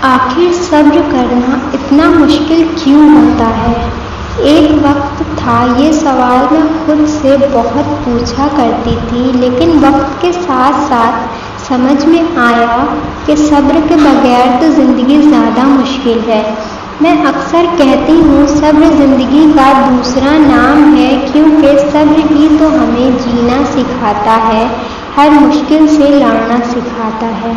آخر صبر کرنا اتنا مشکل کیوں ہوتا ہے؟ ایک وقت تھا یہ سوال میں خود سے بہت پوچھا کرتی تھی، لیکن وقت کے ساتھ ساتھ سمجھ میں آیا کہ صبر کے بغیر تو زندگی زیادہ مشکل ہے۔ میں اکثر کہتی ہوں صبر زندگی کا دوسرا نام ہے، کیونکہ صبر ہی تو ہمیں جینا سکھاتا ہے، ہر مشکل سے لڑنا سکھاتا ہے۔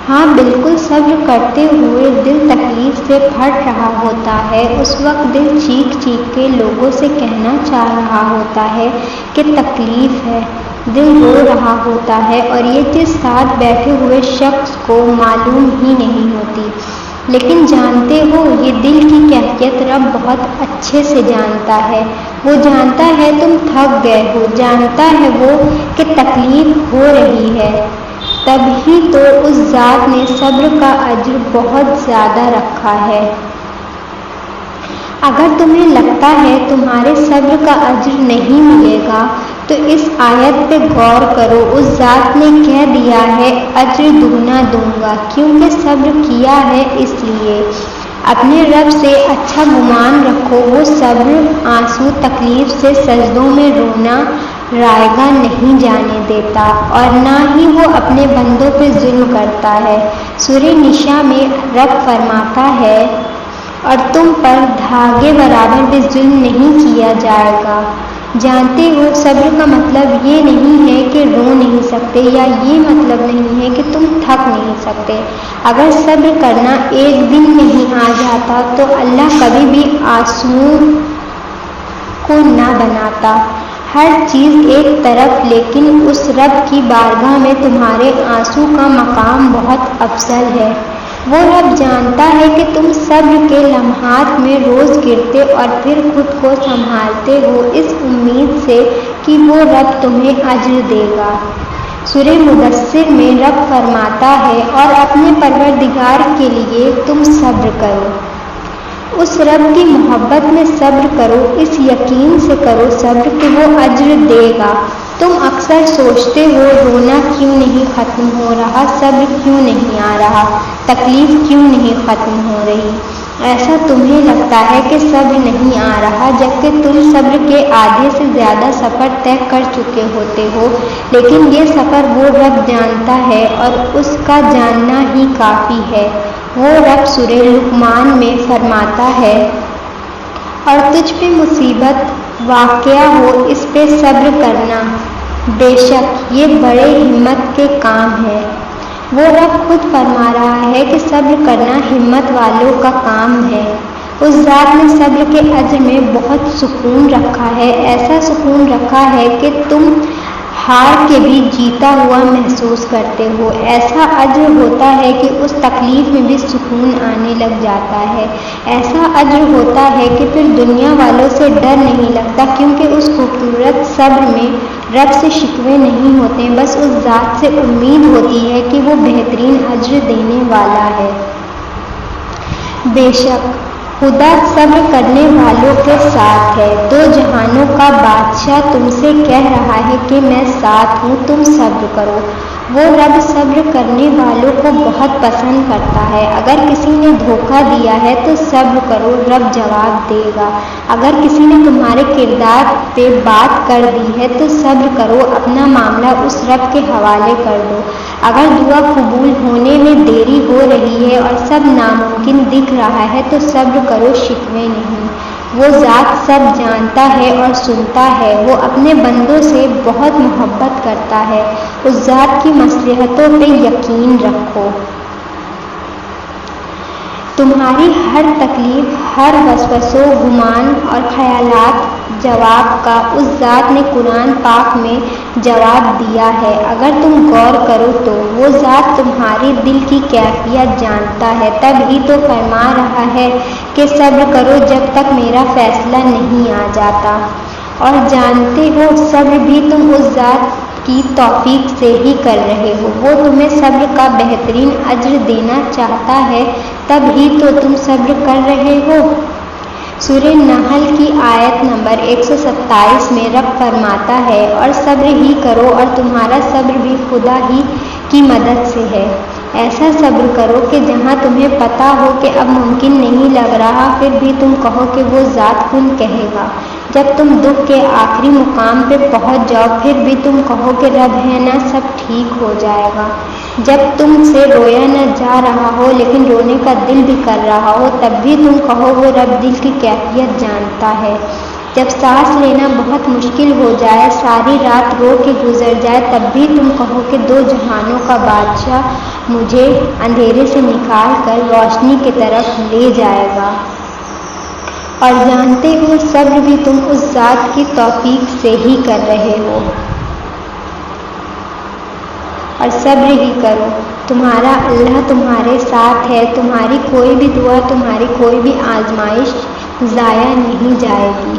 ہاں بالکل، صبر کرتے ہوئے دل تکلیف سے پھٹ رہا ہوتا ہے، اس وقت دل چیخ چیخ کے لوگوں سے کہنا چاہ رہا ہوتا ہے کہ تکلیف ہے، دل رو رہا ہوتا ہے، اور یہ چیز ساتھ بیٹھے ہوئے شخص کو معلوم ہی نہیں ہوتی۔ لیکن جانتے ہو، یہ دل کی کیفیت رب بہت اچھے سے جانتا ہے۔ وہ جانتا ہے تم تھک گئے ہو، جانتا ہے وہ کہ تکلیف ہو رہی ہے، تبھی تو اس ذات نے صبر کا اجر بہت زیادہ رکھا ہے۔ اگر تمہیں لگتا ہے تمہارے صبر کا اجر نہیں ملے گا تو اس آیت پہ غور کرو۔ اس ذات نے کہہ دیا ہے اجر دگنا دوں گا، کیونکہ صبر کیا ہے اس لیے۔ اپنے رب سے اچھا گمان رکھو، وہ صبر، آنسو، تکلیف سے سجدوں میں رونا رائگاں نہیں جانے دیتا، اور نہ ہی وہ اپنے بندوں پہ ظلم کرتا ہے۔ سورہ نساء میں رب فرماتا ہے اور تم پر دھاگے برابر بھی ظلم نہیں کیا جائے گا۔ جانتے ہو صبر کا مطلب یہ نہیں ہے کہ رو نہیں سکتے، یا یہ مطلب نہیں ہے کہ تم تھک نہیں سکتے۔ اگر صبر کرنا ایک دن نہیں آ جاتا تو اللہ کبھی بھی آنسوؤں کو نہ بناتا۔ ہر چیز ایک طرف، لیکن اس رب کی بارگاہ میں تمہارے آنسو کا مقام بہت افضل ہے۔ وہ رب جانتا ہے کہ تم صبر کے لمحات میں روز گرتے اور پھر خود کو سنبھالتے ہو، اس امید سے کہ وہ رب تمہیں اجر دے گا۔ سورہ مدثر میں رب فرماتا ہے اور اپنے پروردگار کے لیے تم صبر کرو۔ اس رب کی محبت میں صبر کرو، اس یقین سے کرو صبر کہ وہ اجر دے گا۔ تم اکثر سوچتے ہو رونا کیوں نہیں ختم ہو رہا، صبر کیوں نہیں آ رہا، تکلیف کیوں نہیں ختم ہو رہی۔ ایسا تمہیں لگتا ہے کہ صبر نہیں آ رہا، جبکہ تم صبر کے آدھے سے زیادہ سفر طے کر چکے ہوتے ہو، لیکن یہ سفر وہ رب جانتا ہے اور اس کا جاننا ہی کافی ہے۔ وہ رب سورہ لقمان میں فرماتا ہے اور تجھ پہ مصیبت واقع ہو اس پہ صبر کرنا، بے شک یہ بڑے ہمت کے کام ہے۔ وہ رب خود فرما رہا ہے کہ صبر کرنا ہمت والوں کا کام ہے۔ اس ذات نے صبر کے اجر میں بہت سکون رکھا ہے، ایسا سکون رکھا ہے کہ تم ہار کے بھی جیتا ہوا محسوس کرتے ہو۔ ایسا اجر ہوتا ہے کہ اس تکلیف میں بھی سکون آنے لگ جاتا ہے۔ ایسا اجر ہوتا ہے کہ پھر دنیا والوں سے ڈر نہیں لگتا، کیونکہ اس خوبصورت صبر میں رب سے شکوے نہیں ہوتے، بس اس ذات سے امید ہوتی ہے کہ وہ بہترین اجر دینے والا ہے۔ بے شک خدا صبر کرنے والوں کے ساتھ ہے۔ دو جہانوں کا بادشاہ تم سے کہہ رہا ہے کہ میں ساتھ ہوں، تم صبر کرو۔ وہ رب صبر کرنے والوں کو بہت پسند کرتا ہے۔ اگر کسی نے دھوکہ دیا ہے تو صبر کرو، رب جواب دے گا۔ اگر کسی نے تمہارے کردار پہ بات کر دی ہے تو صبر کرو، اپنا معاملہ اس رب کے حوالے کر دو۔ اگر دعا قبول ہونے میں دیری ہو رہی ہے اور سب ناممکن دکھ رہا ہے تو صبر کرو، شکوے نہیں۔ وہ ذات سب جانتا ہے اور سنتا ہے، وہ اپنے بندوں سے بہت محبت کرتا ہے۔ اس ذات کی مصلحتوں پہ یقین رکھو۔ تمہاری ہر تکلیف، ہر وسوسوں، گمان اور خیالات جواب کا اس ذات نے قرآن پاک میں جواب دیا ہے۔ اگر تم غور کرو تو وہ ذات تمہاری دل کی کیفیت جانتا ہے، تب ہی تو فرما رہا ہے کہ صبر کرو جب تک میرا فیصلہ نہیں آ جاتا۔ اور جانتے ہو صبر بھی تم اس ذات کی توفیق سے ہی کر رہے ہو، وہ تمہیں صبر کا بہترین اجر دینا چاہتا ہے، تب ہی تو تم صبر کر رہے ہو۔ سورہ نحل کی آیت نمبر 127 میں رب فرماتا ہے اور صبر ہی کرو، اور تمہارا صبر بھی خدا ہی کی مدد سے ہے۔ ایسا صبر کرو کہ جہاں تمہیں پتا ہو کہ اب ممکن نہیں لگ رہا، پھر بھی تم کہو کہ وہ ذات کون کہے گا۔ جب تم دکھ کے آخری مقام پہ پہنچ جاؤ، پھر بھی تم کہو کہ رب ہے نا، سب ٹھیک ہو جائے گا۔ جب تم سے رویا نہ جا رہا ہو لیکن رونے کا دل بھی کر رہا ہو، تب بھی تم کہو وہ رب دل کی کیفیت جانتا ہے۔ جب سانس لینا بہت مشکل ہو جائے، ساری رات رو کے گزر جائے، تب بھی تم کہو کہ دو جہانوں کا بادشاہ مجھے اندھیرے سے نکال کر روشنی کی طرف لے جائے گا۔ اور جانتے ہو صبر بھی تم اس ذات کی توفیق سے ہی کر رہے ہو، اور صبر ہی کرو، تمہارا اللہ تمہارے ساتھ ہے، تمہاری کوئی بھی دعا، تمہاری کوئی بھی آزمائش ضائع نہیں جائے گی۔